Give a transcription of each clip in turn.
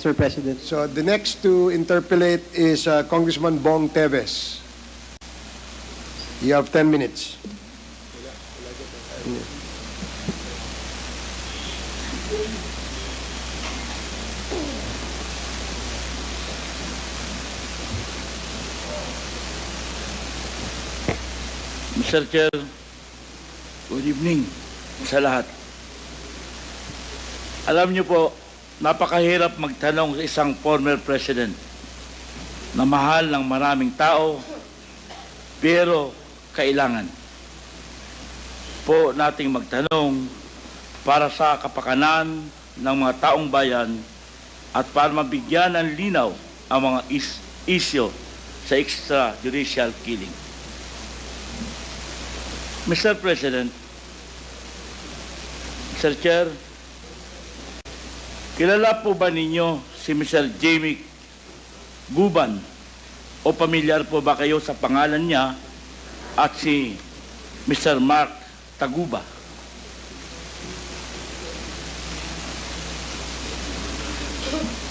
Mr. President. So the next to interpolate is Congressman Bong Teves. You have 10 minutes. Mr. Chair, good evening sa lahat. Alam niyo po, napakahirap magtanong sa isang former president na mahal ng maraming tao, pero kailangan po nating magtanong para sa kapakanan ng mga taong bayan at para mabigyan ng linaw ang mga isyo sa extrajudicial killing. Mr. President, Mr. Chair, kilala po ba ninyo si Mr. Jamie Guban o pamilyar po ba kayo sa pangalan niya at si Mr. Mark Taguba?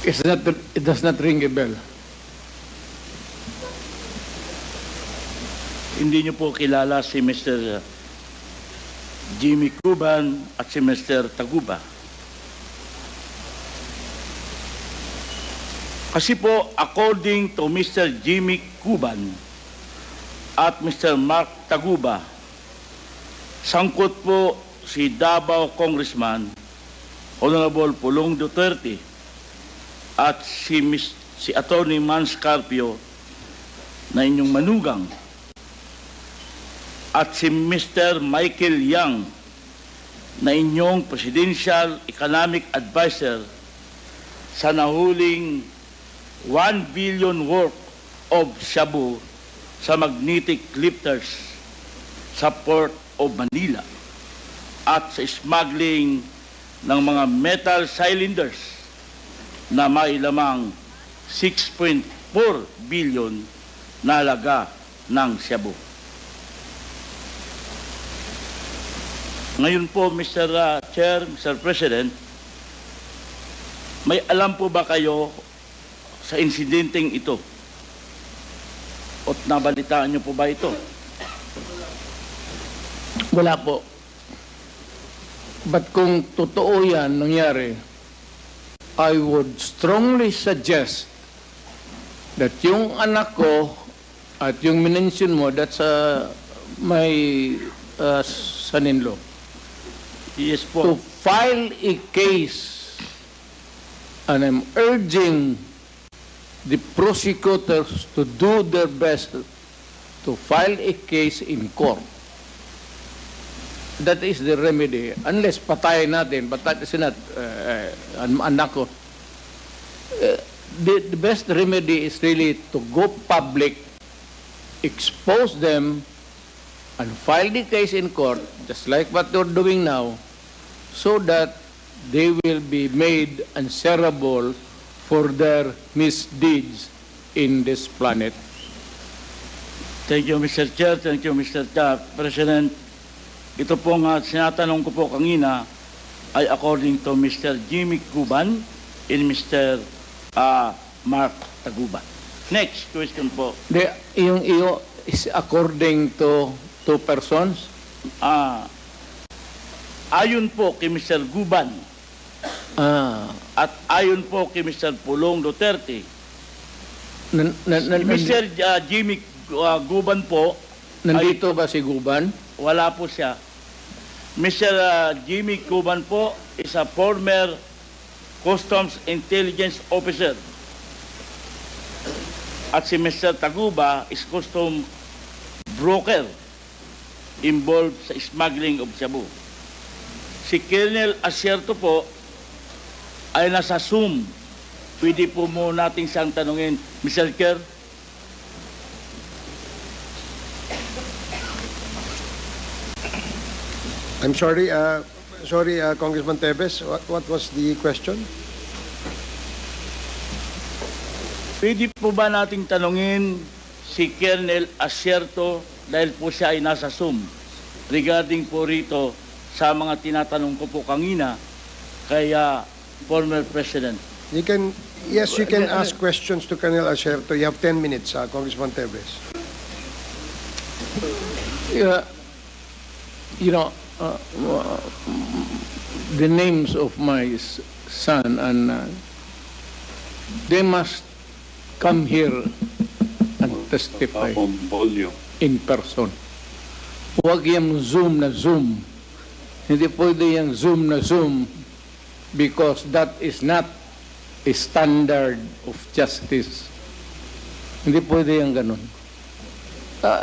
It does not ring a bell. Hindi niyo po kilala si Mr. Jimmy Guban at si Mr. Taguba. Kasi po, according to Mr. Jimmy Guban at Mr. Mark Taguba, sangkot po si Davao Congressman Honorable Pulong Duterte at si Attorney Mans Carpio na inyong manugang at si Mr. Michael Yang na inyong Presidential Economic Advisor sa nahuling 1 billion worth of shabu sa magnetic lifters sa Port of Manila at sa smuggling ng mga metal cylinders na may lamang 6.4 billion na halaga ng shabu. Ngayon po, Mr. Chair, Mr. President, may alam po ba kayo sa insidenteng ito? At nabalitaan niyo po ba ito? Wala po. But kung totoo yan nangyari, I would strongly suggest that yung anak ko at yung minention mo, that's my son-in-law, Yes to po. file a case, and I'm urging the prosecutors to do their best to file a case in court. That is the remedy. Unless patayin natin, but that is not anak ko. The best remedy is really to go public, expose them, and file the case in court, just like what you're doing now, so that they will be made answerable for their misdeeds in this planet. Thank you, Mr. Chair. Thank you, Mr. President. Ito po nga sinatanong ko po kanina ay according to Mr. Jimmy Guban and Mr. Mark Taguba. Next question po. Yung iyo is according to two persons? Ayon po kay Mr. Guban at ayon po kay Mr. Pulong Duterte, Mr. Jimmy Guban po, Nandito ba si Guban? wala po siya. Mr. Jimmy Guban po is a former Customs Intelligence Officer. At si Mr. Taguba is custom broker involved sa smuggling of shabu. Si Colonel Asierto po ay nasa Zoom. Pwede po mo natin siyang tanungin, Mr. Chair. I'm sorry, Congressman Teves, what was the question? Pwede po ba nating tanungin si Colonel Asierto dahil po siya ay nasa Zoom regarding po rito sa mga tinatanong ko po kanina kay former President? You can Yes, you can ask questions to Colonel Acerto. You have 10 minutes, Congressman Teves. Yeah, you know, the names of my son, and they must come here and testify in person. Huwag yung Zoom na Zoom. Hindi pwede yung Zoom na Zoom because that is not a standard of justice. Hindi pwede yung ganun.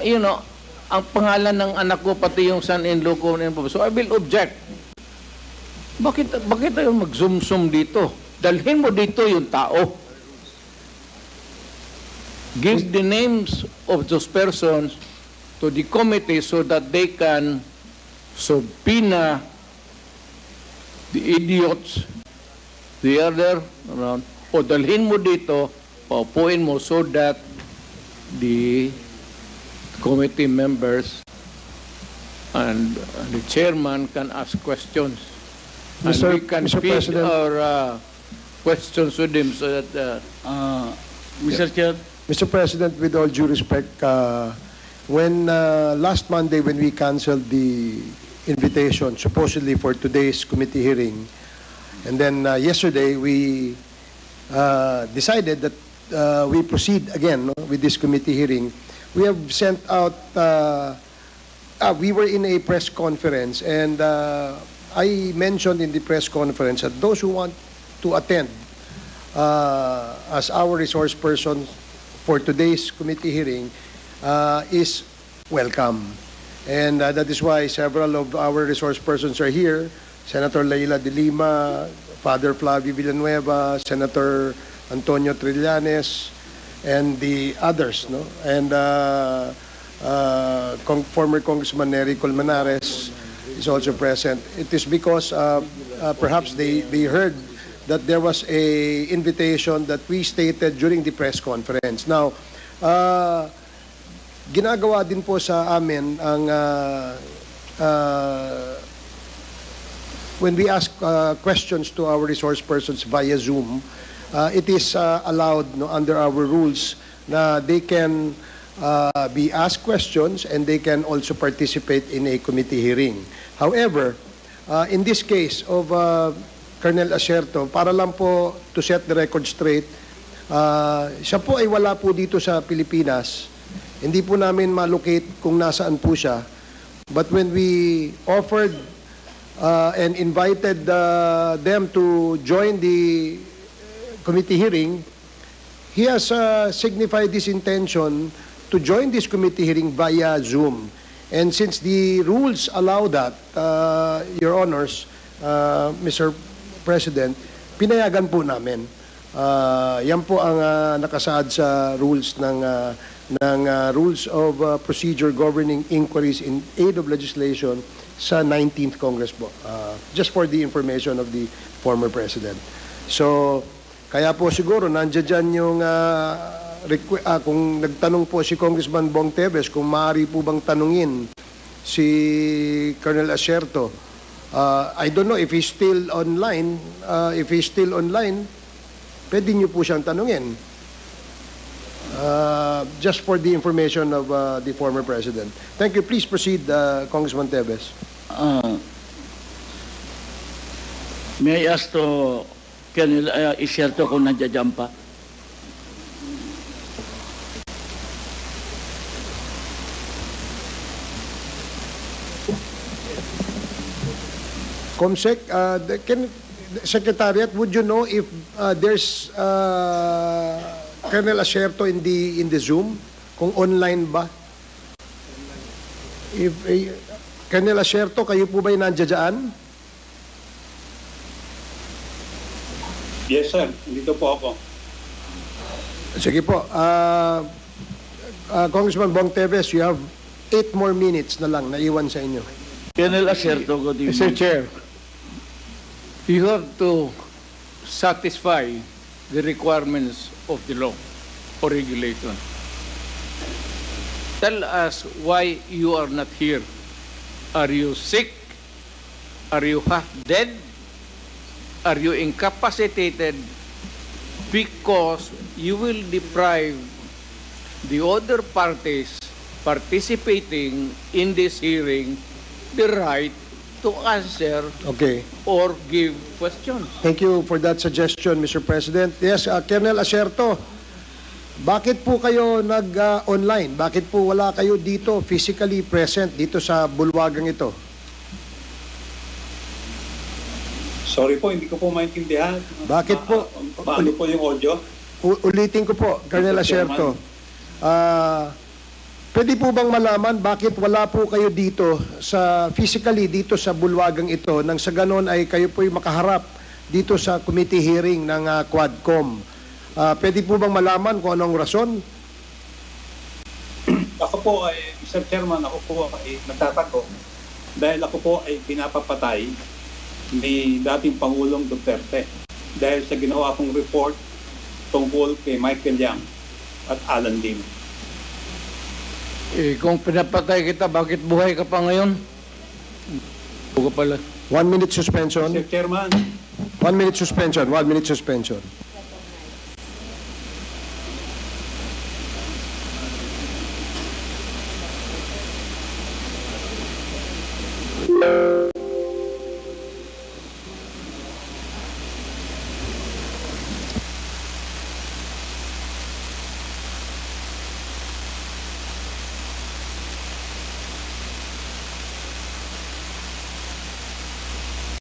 You know, ang pangalan ng anak ko, pati yung son-in-law ko, so I will object. Bakit tayo mag-zoom-zoom dito? Dalhin mo dito yung tao. Give the names of those persons to the committee so that they can subpoena the idiots, the other around, o dalhin mo dito, paupuin mo so that the committee members and the chairman can ask questions. And we can Mr. feed President. our questions with him so that Mr. Chair, Mr. President, with all due respect, when last Monday when we canceled the invitation supposedly for today's committee hearing, and then yesterday we decided that we proceed again, no, with this committee hearing. We have sent out, we were in a press conference, and I mentioned in the press conference that those who want to attend as our resource person for today's committee hearing is welcome. And that is why several of our resource persons are here. Senator Leila de Lima, Father Flavio Villanueva, Senator Antonio Trillanes, and the others, no? And former Congressman Nery Colmenares is also present. It is because perhaps they heard that there was a invitation that we stated during the press conference. Now, ginagawa din po sa amin ang when we ask questions to our resource persons via Zoom, it is allowed, no, under our rules na they can be asked questions and they can also participate in a committee hearing. However, in this case of Colonel Acerto, para lang po to set the record straight, siya po ay wala po dito sa Pilipinas. Hindi po namin malocate kung nasaan po siya. But when we offered and invited them to join the committee hearing, he has signified his intention to join this committee hearing via Zoom. And since the rules allow that, Your Honors, Mr. President, pinayagan po namin. Yan po ang nakasaad sa rules ng Rules of Procedure Governing Inquiries in Aid of Legislation sa 19th Congress po. Just for the information of the former President. So, kaya po siguro nandiyan dyan yung kung nagtanong po si Congressman Bong Teves kung maaari po bang tanungin si Colonel Acerto. I don't know if he's still online. If he's still online, pwede niyo po siyang tanungin. Just for the information of the former President. Thank you. Please proceed, Congressman Teves. may I ask to Colonel Acerto kung nandiyan pa? Comsec, Secretariat, would you know if there's Colonel Acerto in the Zoom? Kung online ba? If Colonel Acerto, kayo po ba'y nandiyan? Yes, sir. Dito po ako. Sige po. Congressman Bong Teves, you have 8 more minutes na lang na iwan sa inyo. Colonel Acerto, good evening. Mr. Chair, you have to satisfy the requirements of the law or regulation. Tell us why you are not here. Are you sick? Are you half dead? Are you incapacitated? because you will deprive the other parties participating in this hearing the right to answer Okay. or give questions. Thank you for that suggestion, Mr. President. Yes, Colonel Acerto, bakit po kayo nag-online? Bakit po wala kayo dito physically present dito sa bulwagang ito? Sorry po, hindi ko po maintindihan. Bakit po? Paano po yung audio? Ulitin ko po, Colonel Mr. Chairman. Acerto. Pwede po bang malaman bakit wala po kayo dito physically dito sa bulwagang ito nang sa ganon ay kayo po'y makaharap dito sa committee hearing ng Quadcom? Pwede po bang malaman kung anong rason? Ako po ay, Mr. Chairman, ako po ay nagtatanong dahil ako po ay pinapapatay ni dating Pangulong Duterte dahil sa ginawa kong report tungkol kay Michael Yang at Alan Lim. Eh, kung pinapatay kita, bakit buhay ka pa ngayon? Buka pala. 1 minute suspension. Mr. Chairman, 1 minute suspension. 1 minute suspension.